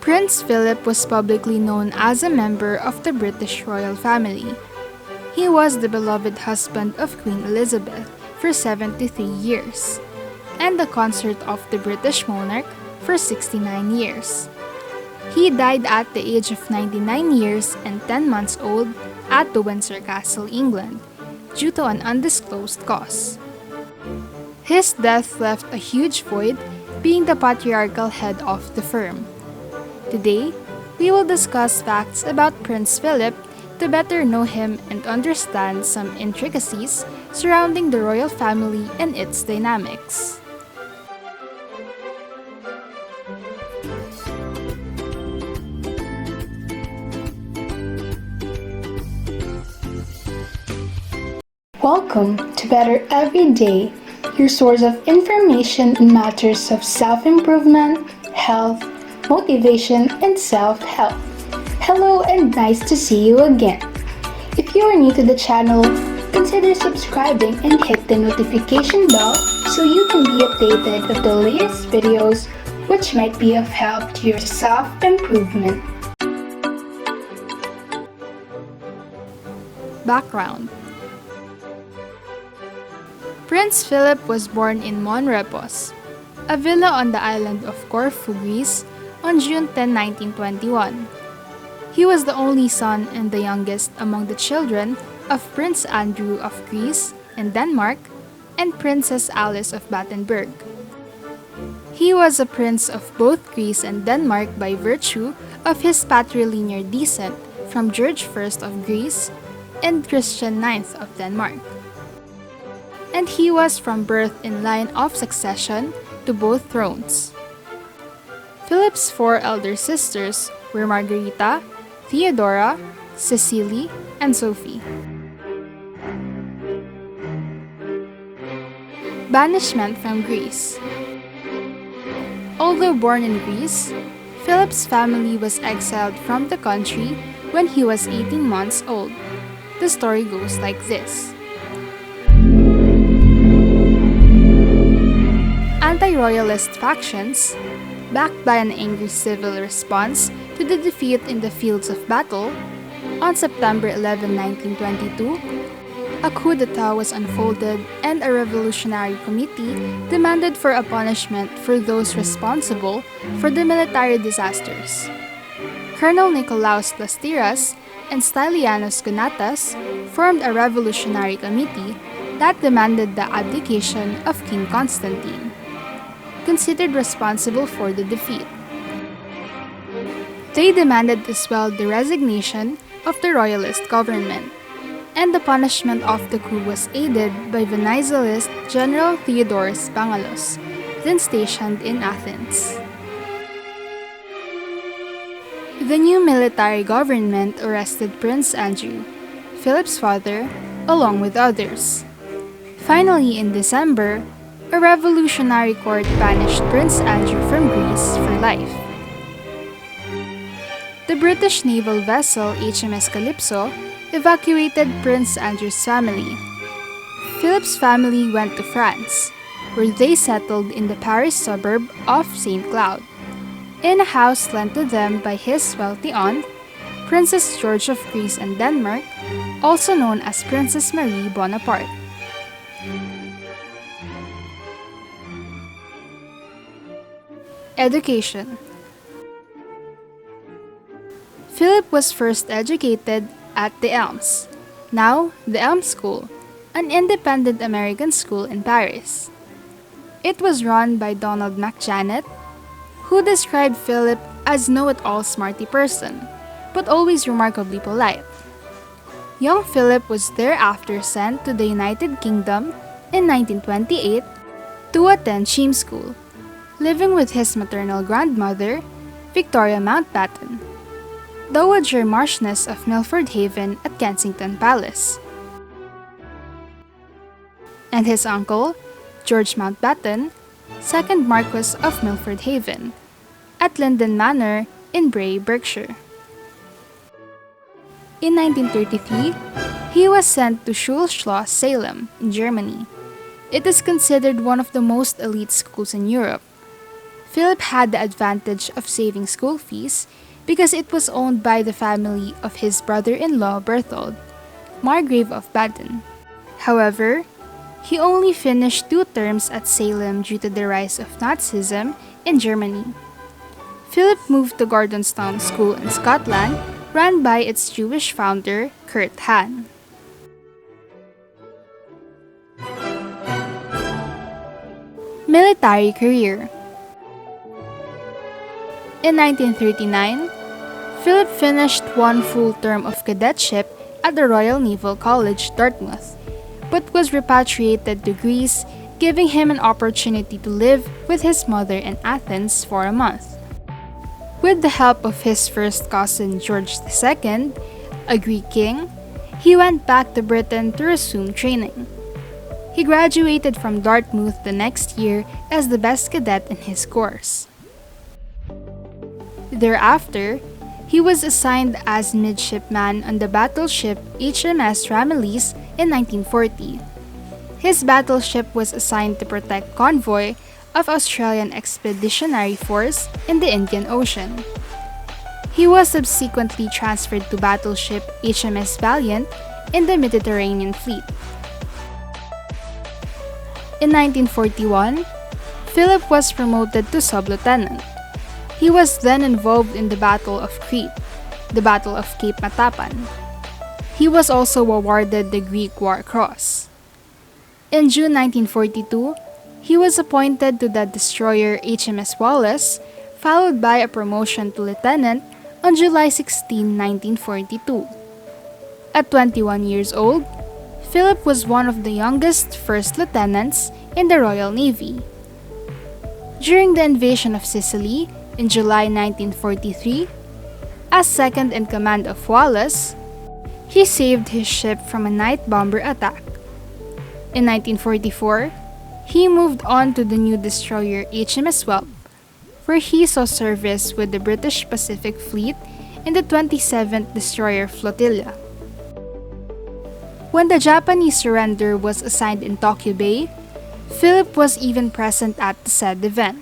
Prince Philip was publicly known as a member of the British royal family. He was the beloved husband of Queen Elizabeth for 73 years, and the consort of the British Monarch for 69 years. He died at the age of 99 years and 10 months old at the Windsor Castle, England, due to an undisclosed cause. His death left a huge void, being the patriarchal head of the firm. Today, we will discuss facts about Prince Philip to better know him and understand some intricacies surrounding the royal family and its dynamics. Welcome to Better Everyday, your source of information in matters of self-improvement, health, motivation, and self-help. Hello and nice to see you again. If you are new to the channel, consider subscribing and hit the notification bell so you can be updated of the latest videos which might be of help to your self-improvement. Background: Prince Philip was born in Monrepos, a villa on the island of Corfu, Greece, on June 10, 1921. He was the only son and the youngest among the children of Prince Andrew of Greece and Denmark and Princess Alice of Battenberg. He was a prince of both Greece and Denmark by virtue of his patrilineal descent from George I of Greece and Christian IX of Denmark. And he was from birth in line of succession to both thrones. Philip's four elder sisters were Margarita, Theodora, Cecily, and Sophie. Banishment from Greece. Although born in Greece, Philip's family was exiled from the country when he was 18 months old. The story goes like this. Anti-royalist factions, backed by an angry civil response to the defeat in the fields of battle, on September 11, 1922, a coup d'etat was unfolded and a revolutionary committee demanded for a punishment for those responsible for the military disasters. Colonel Nicolaus Plastiras and Stylianos Gonatas formed a revolutionary committee that demanded the abdication of King Constantine, considered responsible for the defeat. They demanded as well the resignation of the royalist government, and the punishment of the coup was aided by Venizelist General Theodoros Bangalos, then stationed in Athens. The new military government arrested Prince Andrew, Philip's father, along with others. Finally, in December, a revolutionary court banished Prince Andrew from Greece for life. The British naval vessel HMS Calypso evacuated Prince Andrew's family. Philip's family went to France, where they settled in the Paris suburb of St. Cloud, in a house lent to them by his wealthy aunt, Princess George of Greece and Denmark, also known as Princess Marie Bonaparte. Education. Philip was first educated at the Elms, now the Elms School, an independent American school in Paris. It was run by Donald MacJanet, who described Philip as know-it-all smarty person, but always remarkably polite. Young Philip was thereafter sent to the United Kingdom in 1928 to attend Cheam School, living with his maternal grandmother, Victoria Mountbatten, Dowager Marchioness of Milford Haven at Kensington Palace, and his uncle, George Mountbatten, 2nd Marquess of Milford Haven, at Linden Manor in Bray, Berkshire. In 1933, he was sent to Schulschloss, Salem, in Germany. It is considered one of the most elite schools in Europe. Philip had the advantage of saving school fees because it was owned by the family of his brother-in-law Berthold, Margrave of Baden. However, he only finished 2 terms at Salem due to the rise of Nazism in Germany. Philip moved to Gordonstoun School in Scotland, run by its Jewish founder, Kurt Hahn. Military career. In 1939, Philip finished 1 full term of cadetship at the Royal Naval College, Dartmouth, but was repatriated to Greece, giving him an opportunity to live with his mother in Athens for a month. With the help of his first cousin George II, a Greek king, he went back to Britain to resume training. He graduated from Dartmouth the next year as the best cadet in his course. Thereafter, he was assigned as midshipman on the battleship HMS Ramillies in 1940. His battleship was assigned to protect convoy of Australian Expeditionary Force in the Indian Ocean. He was subsequently transferred to battleship HMS Valiant in the Mediterranean Fleet. In 1941, Philip was promoted to sub-lieutenant. He was then involved in the Battle of Crete, the Battle of Cape Matapan. He was also awarded the Greek War Cross. In June 1942, he was appointed to the destroyer HMS Wallace, followed by a promotion to lieutenant on July 16, 1942. At 21 years old, Philip was one of the youngest first lieutenants in the Royal Navy. During the invasion of Sicily in July 1943, as second in command of Wallace, he saved his ship from a night bomber attack. In 1944, he moved on to the new destroyer HMS Whelp, where he saw service with the British Pacific Fleet in the 27th Destroyer Flotilla. When the Japanese surrender was assigned in Tokyo Bay, Philip was even present at the said event.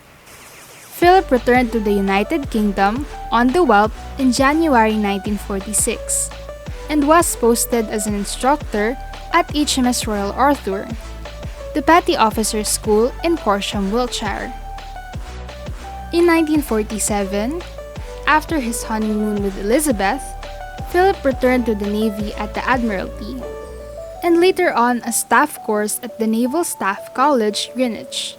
Philip returned to the United Kingdom on the Whelp in January 1946 and was posted as an instructor at HMS Royal Arthur, the Petty Officers' School in Corsham, Wiltshire. In 1947, after his honeymoon with Elizabeth, Philip returned to the Navy at the Admiralty, and later on a staff course at the Naval Staff College, Greenwich.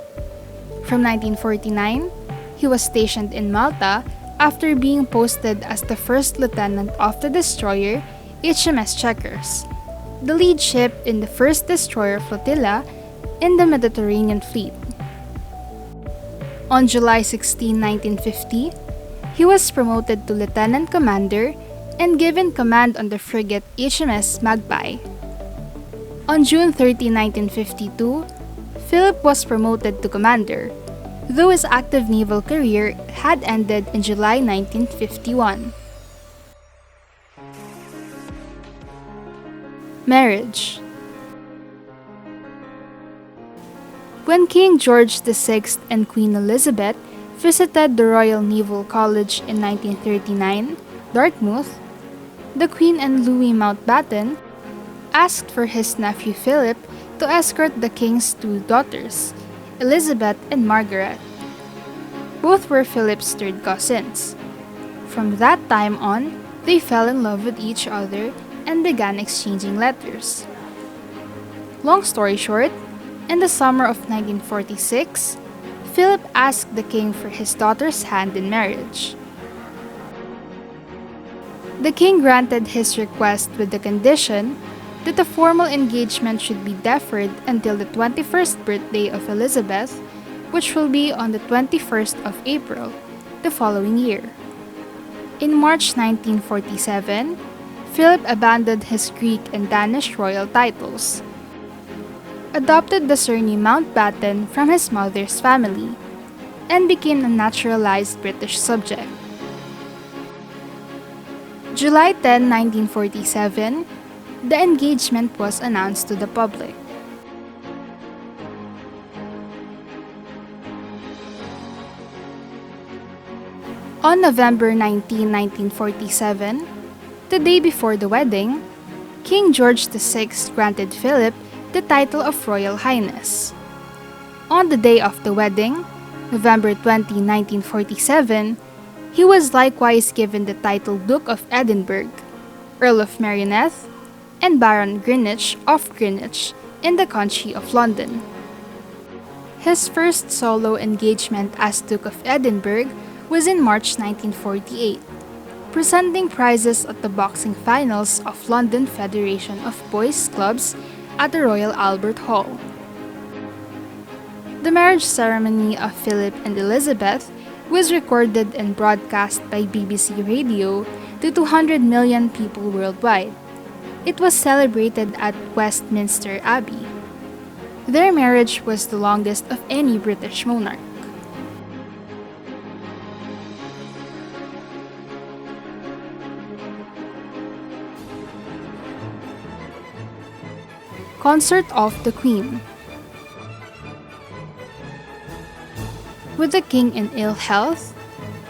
From 1949, he was stationed in Malta after being posted as the first lieutenant of the destroyer HMS Checkers, the lead ship in the first destroyer flotilla in the Mediterranean Fleet. On July 16, 1950, he was promoted to lieutenant commander and given command on the frigate HMS Magpie. On June 30, 1952, Philip was promoted to commander, though his active naval career had ended in July 1951. Marriage. When King George VI and Queen Elizabeth visited the Royal Naval College in 1939, Dartmouth, the Queen and Louis Mountbatten asked for his nephew Philip to escort the king's 2 daughters, Elizabeth and Margaret. Both were Philip's 3rd cousins. From that time on, they fell in love with each other and began exchanging letters. Long story short, in the summer of 1946, Philip asked the king for his daughter's hand in marriage. The king granted his request with the condition that the formal engagement should be deferred until the 21st birthday of Elizabeth, which will be on the 21st of April, the following year. In March 1947, Philip abandoned his Greek and Danish royal titles, adopted the surname Mountbatten from his mother's family, and became a naturalized British subject. July 10, 1947, the engagement was announced to the public. On November 19, 1947, the day before the wedding, King George VI granted Philip the title of Royal Highness. On the day of the wedding, November 20, 1947, he was likewise given the title Duke of Edinburgh, Earl of Merioneth, and Baron Greenwich of Greenwich in the County of London. His first solo engagement as Duke of Edinburgh was in March 1948, presenting prizes at the boxing finals of London Federation of Boys Clubs at the Royal Albert Hall. The marriage ceremony of Philip and Elizabeth was recorded and broadcast by BBC Radio to 200 million people worldwide. It was celebrated at Westminster Abbey. Their marriage was the longest of any British monarch. Consort of the Queen. With the king in ill health,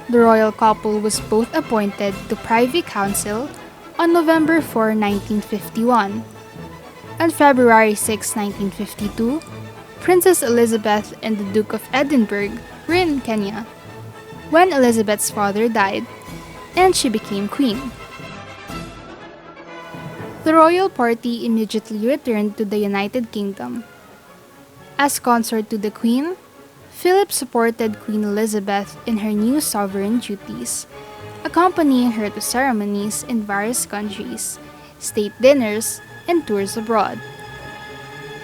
the royal couple was both appointed to Privy Council on November 4, 1951. On February 6, 1952, Princess Elizabeth and the Duke of Edinburgh were in Kenya when Elizabeth's father died, and she became queen. The royal party immediately returned to the United Kingdom. As consort to the Queen, Philip supported Queen Elizabeth in her new sovereign duties, accompanying her to ceremonies in various countries, state dinners, and tours abroad.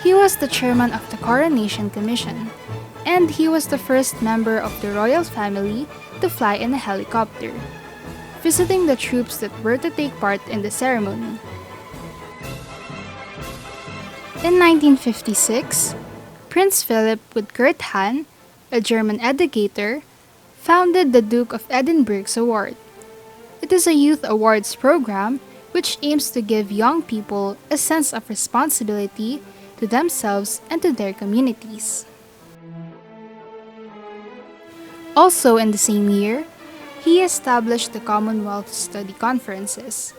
He was the chairman of the Coronation Commission, and he was the first member of the royal family to fly in a helicopter, visiting the troops that were to take part in the ceremony. In 1956, Prince Philip with Kurt Hahn, a German educator, founded the Duke of Edinburgh's Award. It is a youth awards program which aims to give young people a sense of responsibility to themselves and to their communities. Also in the same year, he established the Commonwealth Study Conferences.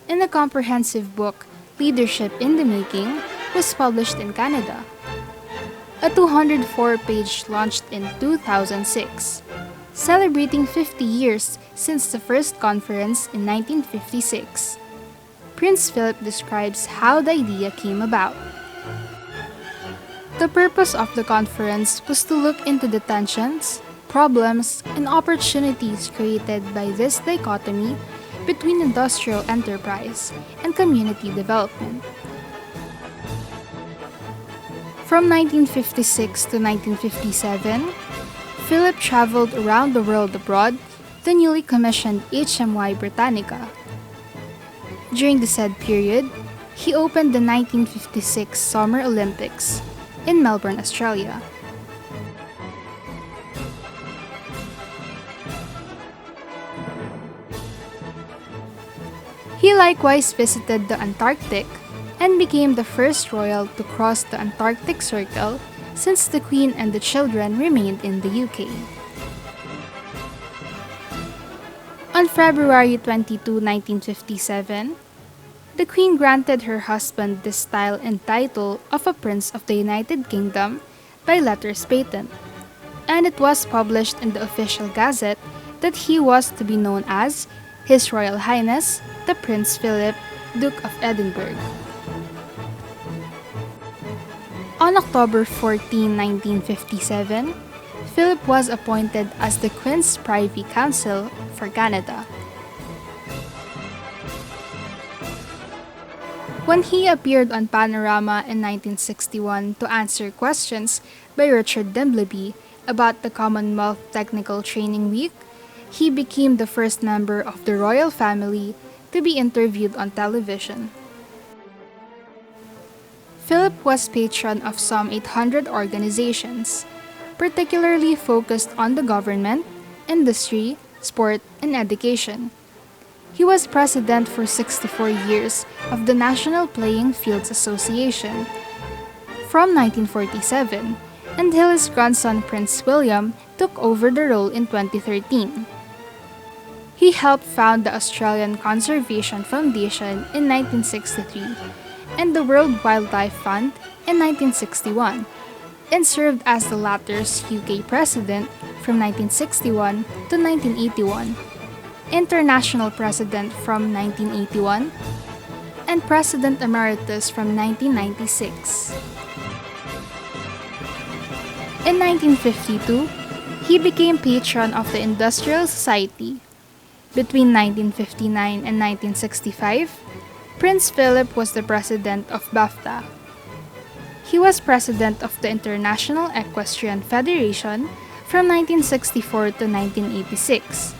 In a comprehensive book, Leadership in the Making, was published in Canada. A 204-page launched in 2006, celebrating 50 years since the first conference in 1956. Prince Philip describes how the idea came about. The purpose of the conference was to look into the tensions, problems, and opportunities created by this dichotomy between industrial enterprise and community development. From 1956 to 1957, Philip traveled around the world abroad the newly commissioned HMY Britannica. During the said period, he opened the 1956 Summer Olympics in Melbourne, Australia. He likewise visited the Antarctic and became the first royal to cross the Antarctic Circle since the Queen and the children remained in the UK. On February 22, 1957, the Queen granted her husband the style and title of a Prince of the United Kingdom by letters patent, and it was published in the official gazette that he was to be known as His Royal Highness the Prince Philip, Duke of Edinburgh. On October 14, 1957, Philip was appointed as the Queen's Privy Council for Canada. When he appeared on Panorama in 1961 to answer questions by Richard Dimbleby about the Commonwealth Technical Training Week, he became the first member of the royal family to be interviewed on television. Philip was patron of some 800 organizations, particularly focused on the government, industry, sport, and education. He was president for 64 years of the National Playing Fields Association from 1947 until his grandson Prince William took over the role in 2013. He helped found the Australian Conservation Foundation in 1963 and the World Wildlife Fund in 1961, and served as the latter's UK president from 1961 to 1981, international president from 1981, and president emeritus from 1996. In 1952, he became patron of the Industrial Society. Between 1959 and 1965, Prince Philip was the president of BAFTA. He was president of the International Equestrian Federation from 1964 to 1986,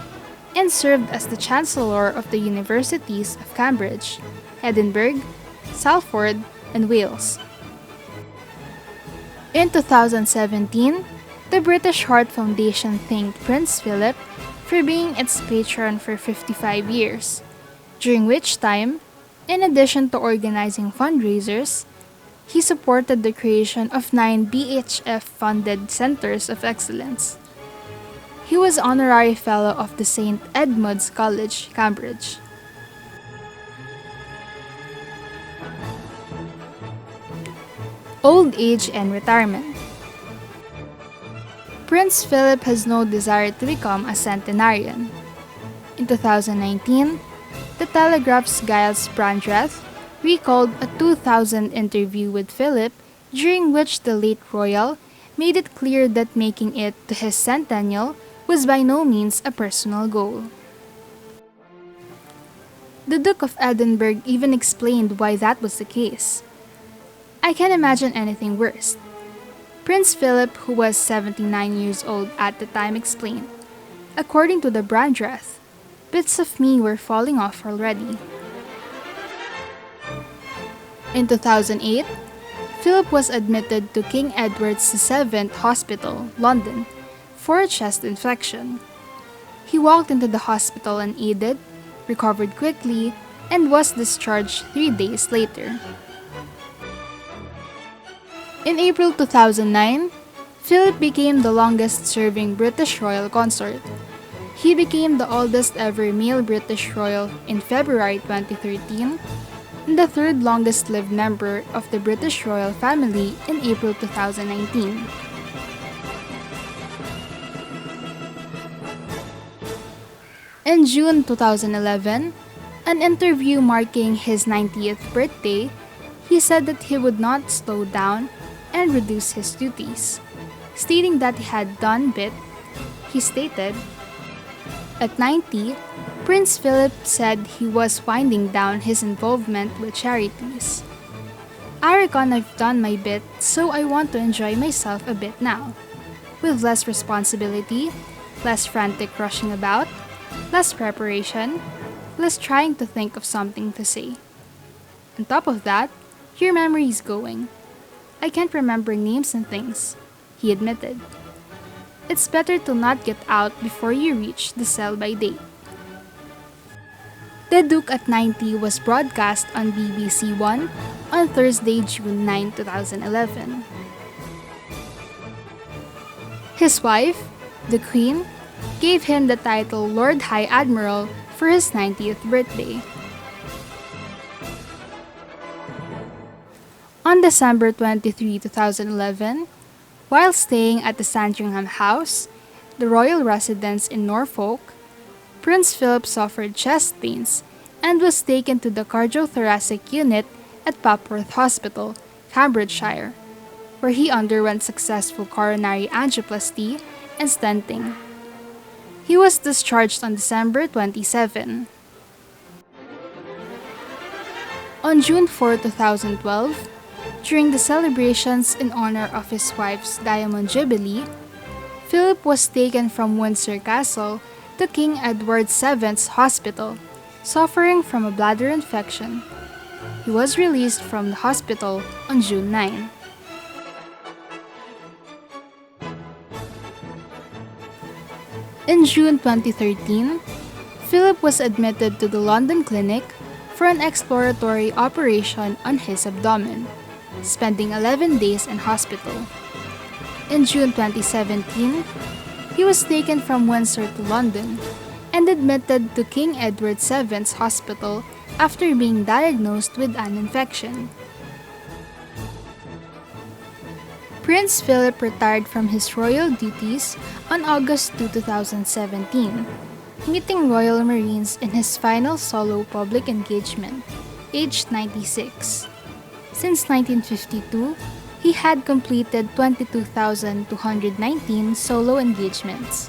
and served as the Chancellor of the Universities of Cambridge, Edinburgh, Salford, and Wales. In 2017, the British Heart Foundation thanked Prince Philip for being its patron for 55 years, during which time, in addition to organizing fundraisers, he supported the creation of 9 BHF-funded Centers of Excellence. He was Honorary Fellow of the St. Edmund's College, Cambridge. Old age and retirement. Prince Philip has no desire to become a centenarian. In 2019, The Telegraph's Giles Brandreth recalled a 2000 interview with Philip, during which the late royal made it clear that making it to his centennial was by no means a personal goal. The Duke of Edinburgh even explained why that was the case. "I can't imagine anything worse." Prince Philip, who was 79 years old at the time, explained, "According to the Brandreth, bits of me were falling off already." In 2008, Philip was admitted to King Edward VII Hospital, London, for a chest infection. He walked into the hospital unaided, recovered quickly, and was discharged 3 days later. In April 2009, Philip became the longest-serving British royal consort. He became the oldest ever male British royal in February 2013, and the third longest-lived member of the British royal family in April 2019. In June 2011, an interview marking his 90th birthday, he said that he would not slow down and reduce his duties. Stating that he had done bit, he stated, "At 90, Prince Philip said he was winding down his involvement with charities. I reckon I've done my bit, so I want to enjoy myself a bit now. With less responsibility, less frantic rushing about, less preparation, less trying to think of something to say. On top of that, your memory is going. I can't remember names and things," he admitted. "It's better to not get out before you reach the sell-by date." The Duke at 90 was broadcast on BBC One on Thursday, June 9, 2011. His wife, the Queen, gave him the title Lord High Admiral for his 90th birthday. On December 23, 2011, while staying at the Sandringham House, the royal residence in Norfolk, Prince Philip suffered chest pains and was taken to the cardiothoracic unit at Papworth Hospital, Cambridgeshire, where he underwent successful coronary angioplasty and stenting. He was discharged on December 27. On June 4, 2012, during the celebrations in honor of his wife's Diamond Jubilee, Philip was taken from Windsor Castle to King Edward VII's Hospital, suffering from a bladder infection. He was released from the hospital on June 9. In June 2013, Philip was admitted to the London Clinic for an exploratory operation on his abdomen, spending 11 days in hospital. In June 2017, he was taken from Windsor to London and admitted to King Edward VII's hospital after being diagnosed with an infection. Prince Philip retired from his royal duties on August 2, 2017, meeting Royal Marines in his final solo public engagement, aged 96. Since 1952, he had completed 22,219 solo engagements.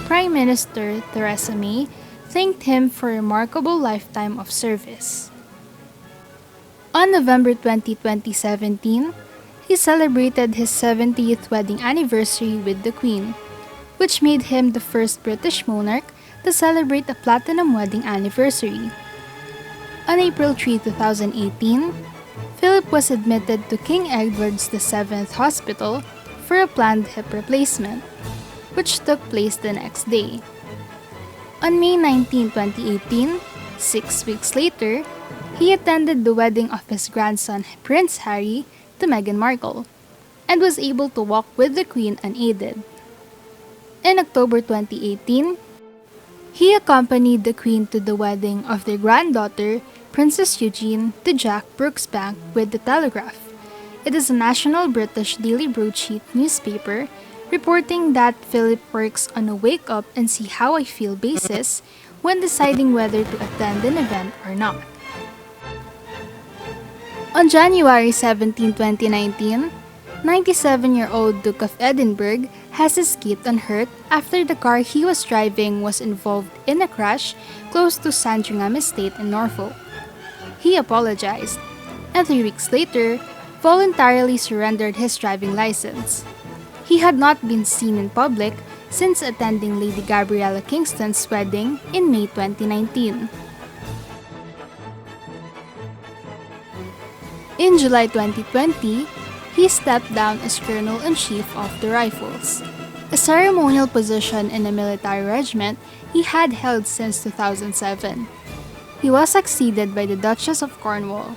Prime Minister Theresa May thanked him for a remarkable lifetime of service. On November 20, 2017, he celebrated his 70th wedding anniversary with the Queen, which made him the first British monarch to celebrate a platinum wedding anniversary. On April 3, 2018, Philip was admitted to King Edward VII's Hospital for a planned hip replacement, which took place the next day. On May 19, 2018, 6 weeks later, he attended the wedding of his grandson Prince Harry to Meghan Markle, and was able to walk with the Queen unaided. In October 2018, he accompanied the Queen to the wedding of their granddaughter, Princess Eugenie, to Jack Brooks Bank with The Telegraph. It is a national British daily broadsheet newspaper reporting that Philip works on a wake-up and see-how-I-feel basis when deciding whether to attend an event or not. On January 17, 2019, 97-year-old Duke of Edinburgh has escaped unhurt after the car he was driving was involved in a crash close to Sandringham Estate in Norfolk. He apologized, and 3 weeks later, voluntarily surrendered his driving license. He had not been seen in public since attending Lady Gabriella Kingston's wedding in May 2019. In July 2020, he stepped down as Colonel-in-Chief of the Rifles, a ceremonial position in a military regiment he had held since 2007. He was succeeded by the Duchess of Cornwall.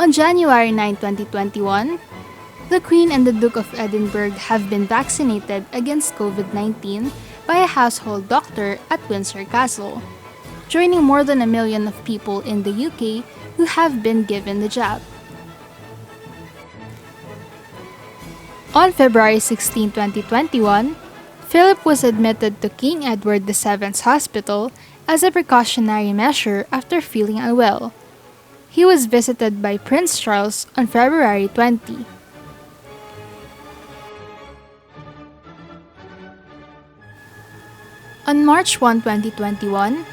On January 9, 2021, the Queen and the Duke of Edinburgh have been vaccinated against COVID-19 by a household doctor at Windsor Castle, joining more than 1 million of people in the UK who have been given the jab. On February 16, 2021, Philip was admitted to King Edward VII's Hospital as a precautionary measure after feeling unwell. He was visited by Prince Charles on February 20. On March 1, 2021,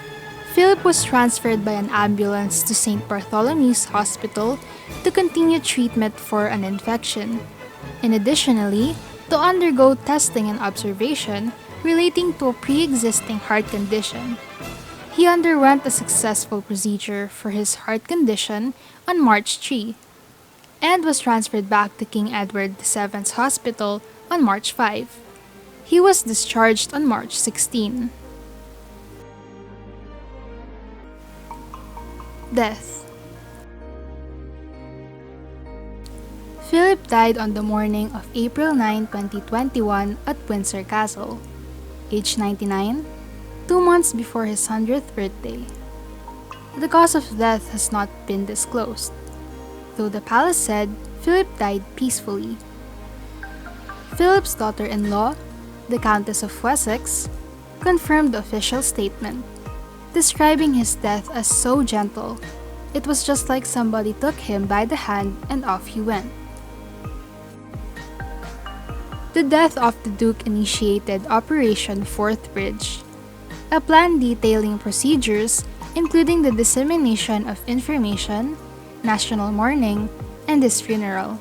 Philip was transferred by an ambulance to St. Bartholomew's Hospital to continue treatment for an infection, and additionally, to undergo testing and observation relating to a pre-existing heart condition. He underwent a successful procedure for his heart condition on March 3, and was transferred back to King Edward VII's Hospital on March 5. He was discharged on March 16. Death. Philip died on the morning of April 9, 2021 at Windsor Castle, age 99, 2 months before his 100th birthday. The cause of death has not been disclosed, though the palace said Philip died peacefully. Philip's daughter-in-law, the Countess of Wessex, confirmed the official statement, describing his death as so gentle, it was just like somebody took him by the hand and off he went. The death of the Duke initiated Operation Fourth Bridge, a plan detailing procedures including the dissemination of information, national mourning, and his funeral.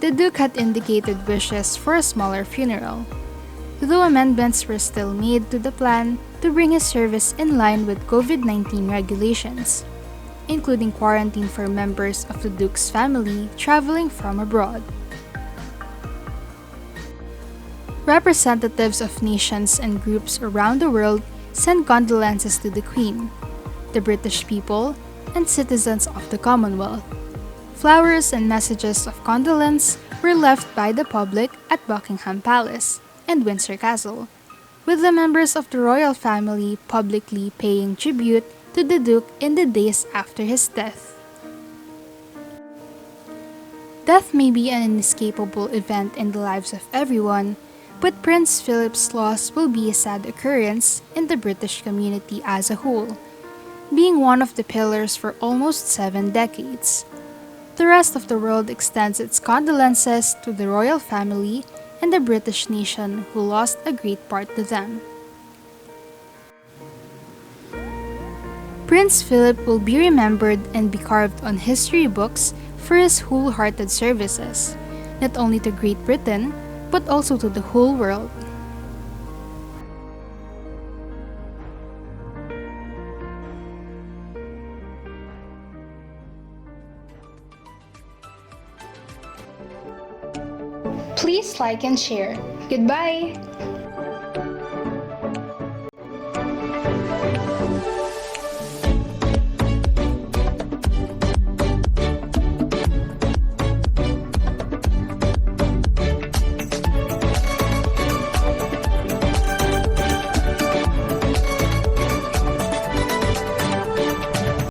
The Duke had indicated wishes for a smaller funeral, though amendments were still made to the plan to bring his service in line with COVID-19 regulations, including quarantine for members of the Duke's family traveling from abroad. Representatives of nations and groups around the world sent condolences to the Queen, the British people, and citizens of the Commonwealth. Flowers and messages of condolence were left by the public at Buckingham Palace and Windsor Castle, with the members of the royal family publicly paying tribute to the Duke in the days after his death. Death may be an inescapable event in the lives of everyone, but Prince Philip's loss will be a sad occurrence in the British community as a whole, being one of the pillars for almost 7 decades. The rest of the world extends its condolences to the royal family and the British nation who lost a great part to them. Prince Philip will be remembered and be carved on history books for his wholehearted services, not only to Great Britain, but also to the whole world. Please like and share. Goodbye!